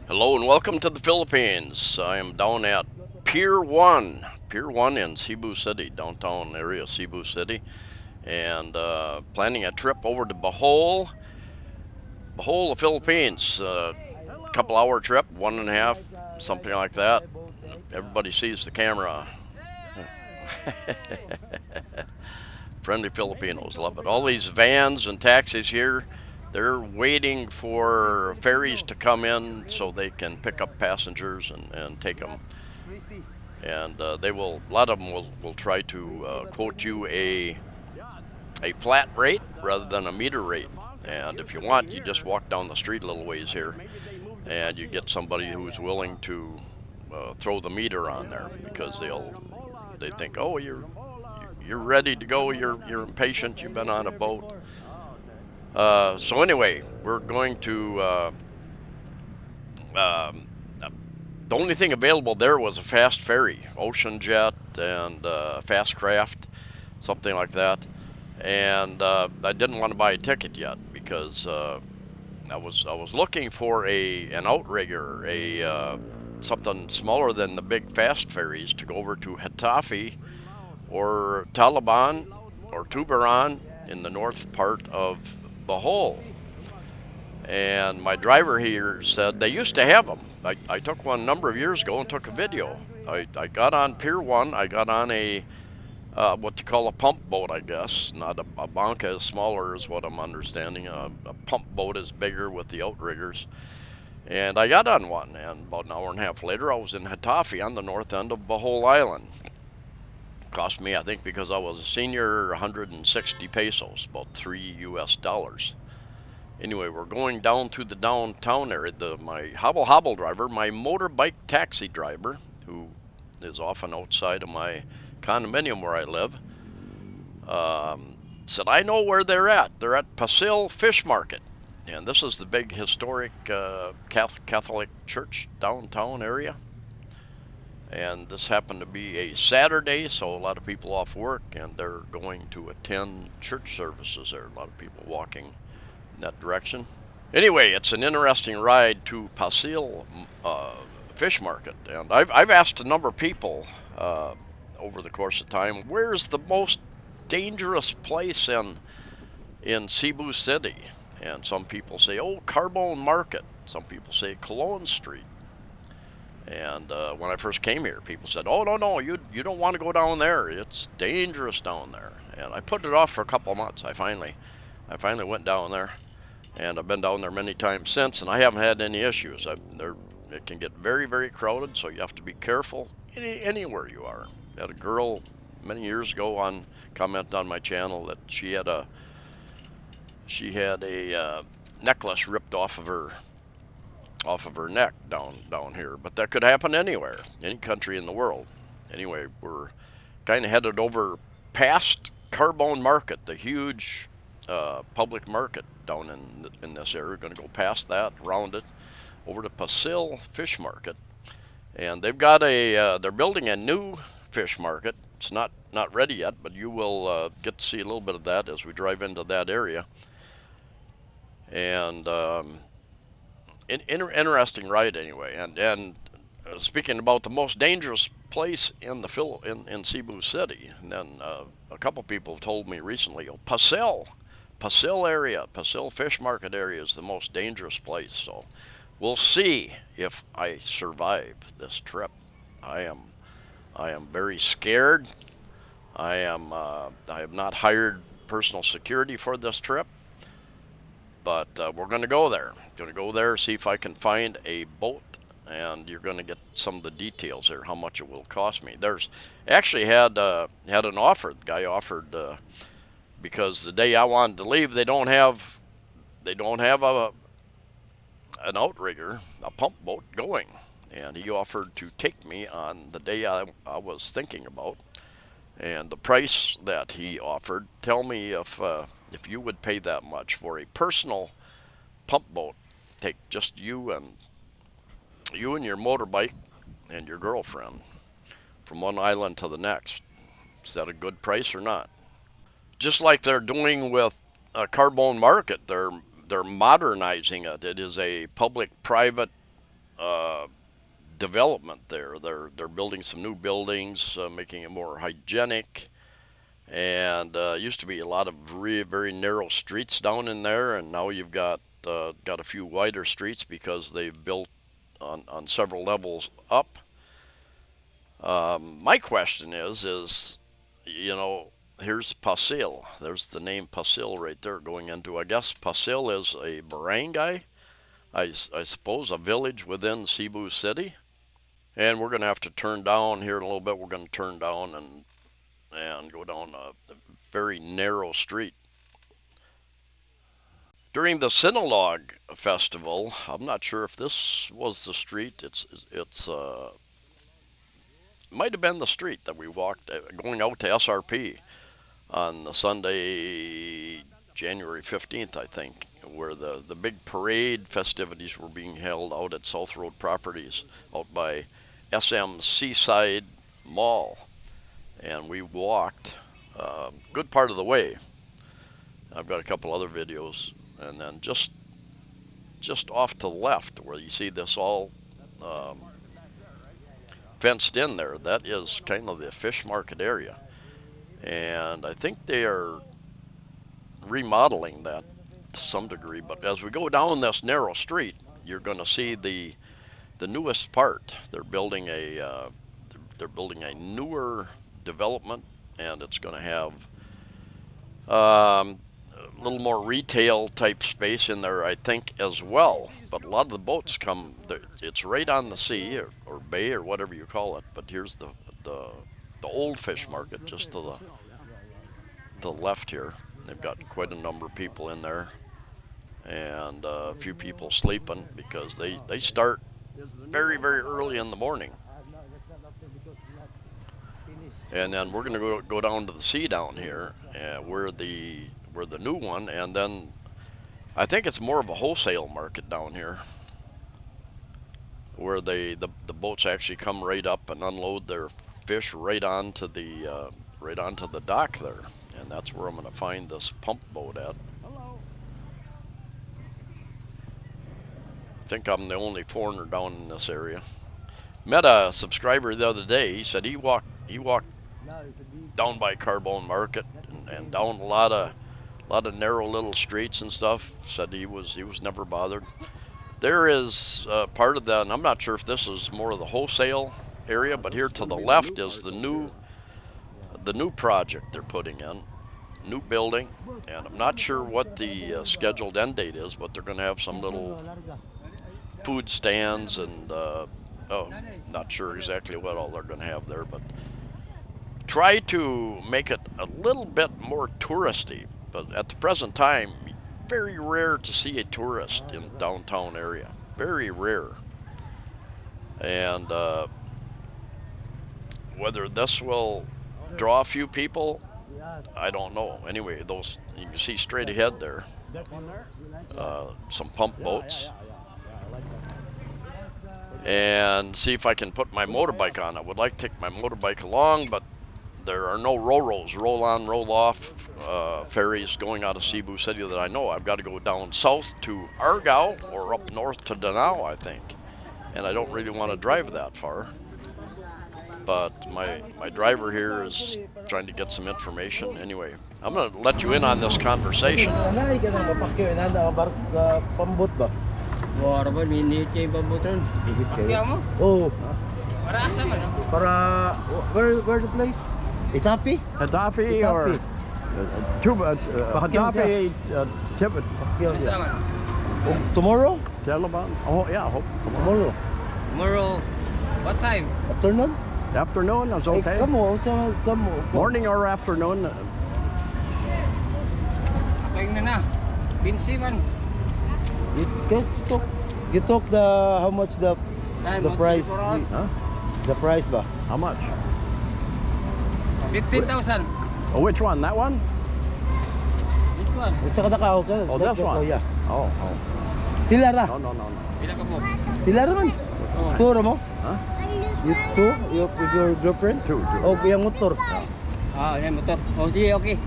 Hello and welcome to the Philippines. I am down at Pier 1 in Cebu City, downtown area Cebu City, and planning a trip over to Bohol, the Philippines. Couple hour trip, one and a half, something like that. Everybody sees the camera. Friendly Filipinos love it. All these vans and taxis here, they're waiting for ferries to come in so they can pick up passengers and take them. And a lot of them will try to quote you a flat rate rather than a meter rate. And if you want, you just walk down the street a little ways here, and you get somebody who's willing to throw the meter on there because they think, oh, you're ready to go, you're impatient, you've been on a boat. So anyway, we're going to. Um, the only thing available there was a fast ferry, ocean jet, and fast craft, something like that. And I didn't want to buy a ticket yet because I was looking for an outrigger, a something smaller than the big fast ferries to go over to Getafe or Taliban or Tuberan in the north part of Bohol. And my driver here said they used to have them. I took one a number of years ago and took a video. I got on Pier 1. I got on a what you call a pump boat, I guess. Not a banca is smaller, is what I'm understanding. A pump boat is bigger with the outriggers. And I got on one, and about an hour and a half later, I was in Getafe on the north end of Bohol Island. Cost me, I think, because I was a senior, 160 pesos, about $3 US. Anyway, we're going down to the downtown area. My hobble driver, my motorbike taxi driver, who is often outside of my condominium where I live, said, I know where they're at. They're at Pasil Fish Market. And this is the big historic Catholic church downtown area. And this happened to be a Saturday, so a lot of people off work, and they're going to attend church services there. A lot of people walking in that direction. Anyway, it's an interesting ride to Pasil Fish Market, and I've asked a number of people over the course of time, where's the most dangerous place in Cebu City? And some people say, oh, Carbone Market. Some people say Cologne Street. And when I first came here, people said, oh, no, you don't want to go down there. It's dangerous down there. And I put it off for a couple of months. I finally went down there, and I've been down there many times since, and I haven't had any issues. It can get very, very crowded, so you have to be careful anywhere you are. I had a girl many years ago comment on my channel that she had a necklace ripped off of her neck down here. But that could happen anywhere, any country in the world. Anyway, we're kind of headed over past Carbone Market, the huge public market down in this area. We're going to go past that, around it, over to Pasil Fish Market, and they're building a new fish market. It's not ready yet, but you will get to see a little bit of that as we drive into that area. And interesting ride anyway. And speaking about the most dangerous place in Cebu City, and then a couple people have told me recently, oh, Pasil area, Pasil Fish Market area is the most dangerous place. So we'll see if I survive this trip. I am very scared. I have not hired personal security for this trip, but we're going to go there. Going to go there, see if I can find a boat, and you're going to get some of the details there, how much it will cost me. There's actually had an offer. The guy offered because the day I wanted to leave, they don't have an outrigger, a pump boat going, and he offered to take me on the day I was thinking about. And the price that he offered, tell me if you would pay that much for a personal pump boat, take just you and your motorbike and your girlfriend from one island to the next. Is that a good price or not? Just like they're doing with Carbone Market, they're modernizing it. It is a public-private uh, development there. They're building some new buildings, making it more hygienic. And used to be a lot of very narrow streets down in there, and now you've got a few wider streets because they've built on several levels up. My question is, you know, here's Pasil. There's the name Pasil right there going into. I guess Pasil is a barangay. I suppose a village within Cebu City. And we're going to have to turn down here in a little bit. We're going to turn down and go down a very narrow street. During the Sinulog festival, I'm not sure if this was the street. It's might have been the street that we walked going out to SRP on the Sunday, January 15th, I think, where the big parade festivities were being held out at South Road Properties out by SM Seaside Mall. And we walked a good part of the way. I've got a couple other videos. And then just off to the left where you see this all fenced in there, that is kind of the fish market area. And I think they are remodeling that to some degree. But as we go down this narrow street, you're going to see the newest part. They're building a newer development, and it's going to have a little more retail type space in there, I think, as well. But a lot of the boats come. It's right on the sea or bay or whatever you call it. But here's the old fish market just to the left here. They've got quite a number of people in there, and a few people sleeping because they start very early in the morning. And then we're going to go down to the sea down here, where the new one, and then I think it's more of a wholesale market down here, where the boats actually come right up and unload their fish right onto the dock there, and that's where I'm going to find this pump boat at. I think I'm the only foreigner down in this area. Met a subscriber the other day. He said he walked down by Carbone Market and down a lot of narrow little streets and stuff. Said he was never bothered. There is part of that, and I'm not sure if this is more of the wholesale area, but here to the left is the new project they're putting in, new building, and I'm not sure what the scheduled end date is, but they're going to have some little food stands and not sure exactly what all they're going to have there, but try to make it a little bit more touristy. But at the present time, very rare to see a tourist in the downtown area. Very rare. And whether this will draw a few people, I don't know. Anyway, those you can see straight ahead there. Some pump boats. And see if I can put my motorbike on. I would like to take my motorbike along, but there are no ROROs, roll on, roll off ferries going out of Cebu City that I know. I've got to go down south to Argao or up north to Danao, I think. And I don't really want to drive that far. But my driver here is trying to get some information. Anyway, I'm going to let you in on this conversation. Para ba minit kayo babutan? Pakyaw mo? Oh, Para asa man? para where the place? Getafe? Getafe or Getafe, Tibet, Asa man? Tomorrow? Taliban. Oh yeah, Tomorrow. Tomorrow, what time? Afternoon? afternoon is okay. Come on. Morning or afternoon. Ako na. Binsi man. You talk the how much the price? Huh? The price ba? How much? 15,000. Oh, which one? That one? This one. It's a kadakaw ka. Oh, this one. Yeah. Oh. Sila ra. No. Pila ka mo? Sila ra man. Two ra mo? Huh? You two? You with your girlfriend? Two. Oh, yung motor. Yan motor. Oh, sige, okay.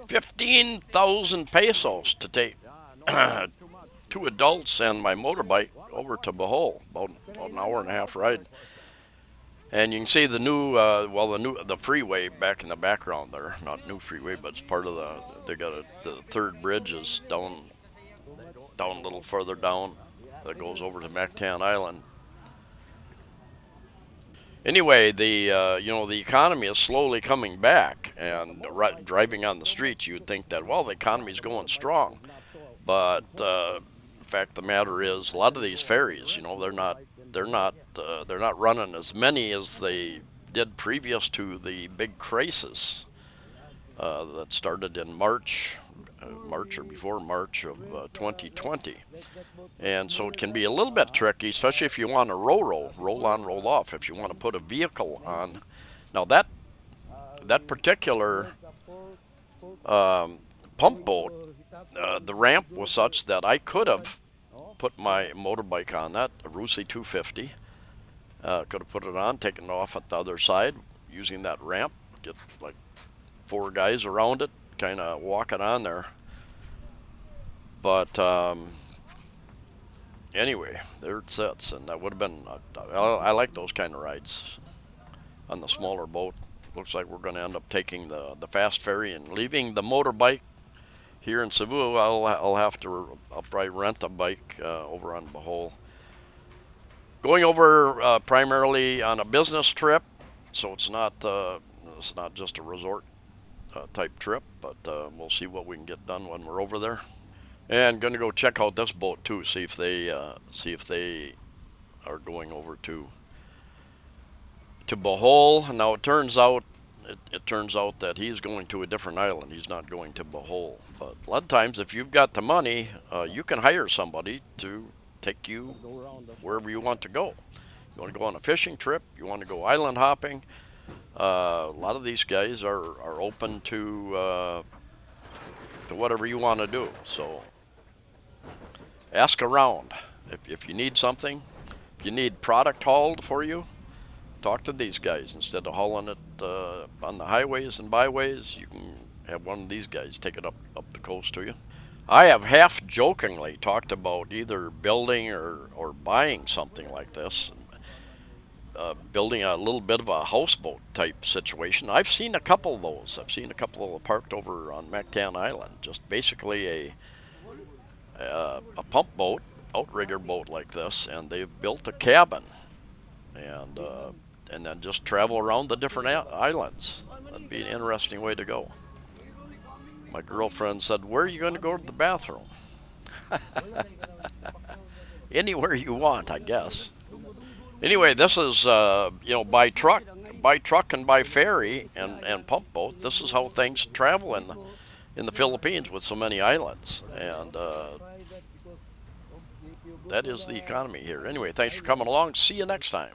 15,000 pesos to take two adults and my motorbike over to Bohol, about an hour and a half ride. And you can see the new, the freeway back in the background there. Not new freeway, but it's part of they got the third bridge is down a little further down that goes over to Mactan Island. Anyway, the economy is slowly coming back, and driving on the streets, you'd think that, well, the economy's going strong, but the fact of the matter is, a lot of these ferries, they're not running as many as they did previous to the big crisis that started in March or before March of 2020. And so it can be a little bit tricky, especially if you want to RORO, roll on, roll off, if you want to put a vehicle on. Now that particular pump boat, the ramp was such that I could have put my motorbike on that, a Rusi 250. Could have put it on, taken it off at the other side, using that ramp, get like 4 guys around it, kind of walk it on there. But anyway, there it sits, and that would have been, I like those kind of rides on the smaller boat. Looks like we're going to end up taking the fast ferry and leaving the motorbike here in Cebu. I'll probably rent a bike over on Bohol. Going over primarily on a business trip, so it's not just a resort type trip, but we'll see what we can get done when we're over there. And going to go check out this boat too, see if they are going over to Bohol. Now it turns out that he's going to a different island. He's not going to Bohol. But a lot of times, if you've got the money, you can hire somebody to take you wherever you want to go. You want to go on a fishing trip, you want to go island hopping. A lot of these guys are open to whatever you want to do. So ask around. If you need something, if you need product hauled for you, talk to these guys. Instead of hauling it on the highways and byways, you can have one of these guys take it up the coast to you. I have half jokingly talked about either building or buying something like this, building a little bit of a houseboat type situation. I've seen a couple of those. I've seen a couple of them parked over on Mactan Island. Just basically a pump boat, outrigger boat like this, and they've built a cabin and then just travel around the different islands. That'd be an interesting way to go. My girlfriend said, "Where are you going to go to the bathroom?" Anywhere you want, I guess. Anyway, this is by truck and by ferry and pump boat. This is how things travel in the Philippines with so many islands, and that is the economy here. Anyway, thanks for coming along. See you next time.